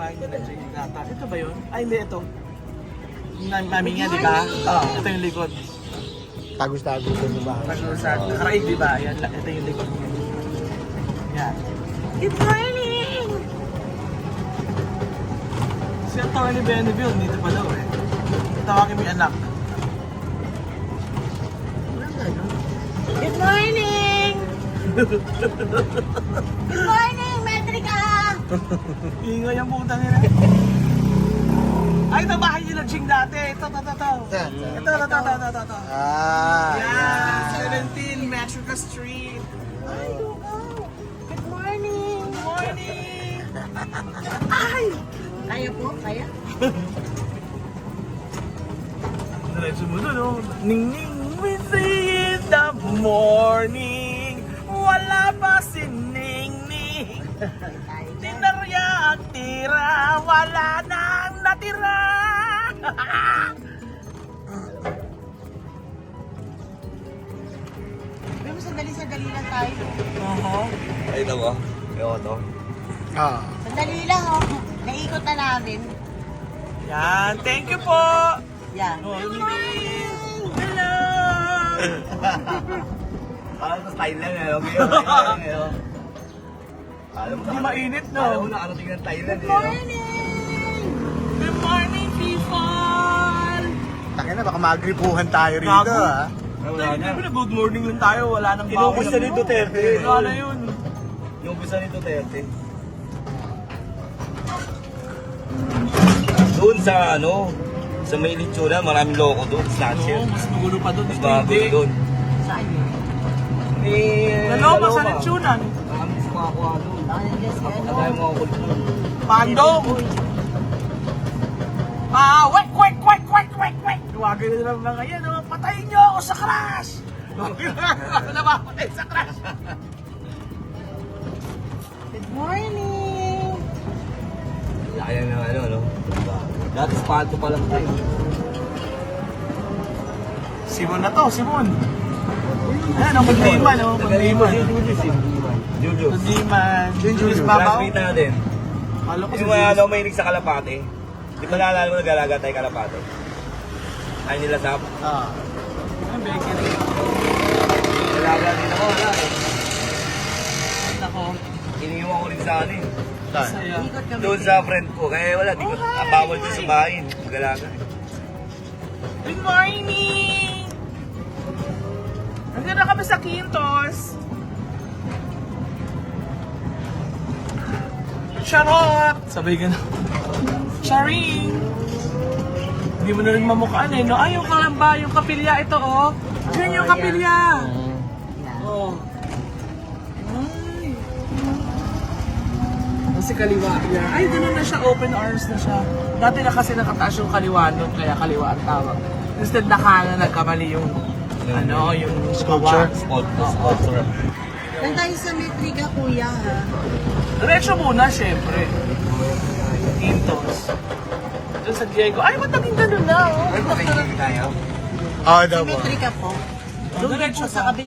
bahay nila Jay Nata. Ito ba yun? Ay, hindi, ito. Yung mami niya, di ba? Oo, ito yung likod. Tagos-tagos yung bahay. Pag-usap. Nakaraig, di ba? Yan, ito yung likod niya. Yan. Good morning! Si Atty. Beneville, dito pa daw eh. Tawagin mo yung anak. Good morning! Good morning, Metrika! Ingay ang putang ina. Ay, ito bahay nila Jing dati. Ito. Ito. Yeah, 17 Metrica Street. Ay, wow! Good morning! Morning! Ay! Kaya po? Kaya? Diretso mo doon, oh. Ning-ning, we see in the morning. Wala pa si Ning-ning. Tinarya at tira, wala nang natira. Pero sandali lang tayo. Ay, ito ba? Ayoko to. Ah. Sandali lang, oh. Naikot na namin. Yan, thank you po. Yan. Oh, hello. Parang sa style lang eh. Okay, style lang eh. Alam mo, Hindi mainit, no? Alam mo, nakarating ng Thailand eh. Good morning, people. Takin na, baka magripuhan tayo rito Gago. ah. Wala na. Good morning lang tayo, wala nang Inubos na ni Duterte. Wala na yun. Inubos na ni Duterte. Doon sa sa may litsura, maraming loko doon, snatcher. Oo, mas magulo pa doon. Mas bago doon. Saan yun? Naloma sa lechonan. Maraming sumakuha doon. Ano dyan si ano? Nagay mga kulit doon. Pandong! Wek! Tuwagin nila ng mga yan, oh, patayin niyo ako sa crash! Napapatay sa crash! Good morning! Kaya na no? Dati spalto pa lang tayo. Simon na to, Simon! Ayan, ang Pandiman, oh, Pandiman. Julius. Pandiman. Julius Babaw. Classmate natin. Halo ko si Yung Julius. mga mahilig sa kalapate. Di ba naalala mo nag-alaga tayo kalapate? Ay nila sa Ah. Ang bakery. nag-alaga din ako, wala eh. Ako. Iniiwan ko rin sa ano eh. Saan? Saya. Ikot kami. Doon sa friend ko, kaya wala, di ko bawal din sa bahay. Mag-alaga eh. Good morning! Nandito na kami sa Quintos. Charot! Sabay ka na. Charing! Hindi mo na rin mamukhaan eh, no? Ay, yung kalamba, yung kapilya, ito oh. Yun yung kapilya. Oh. Ay. Kasi kaliwa yan. Ay, ganun na siya, open arms na siya. Dati na kasi nakataas yung kaliwa nun, kaya kaliwa ang tawag. Instead na kanan, nagkamali yung, yung Sculpture? Sculpture. Saan tayo sa Metrika, kuya, ha? Diretso muna, syempre. Quintos. Doon sa Diego. Ay, mataging ganun na, oh. Ay, makikita tayo. Ah, Sa daw po. Metrika po. Doon diretso Sa sa kabila.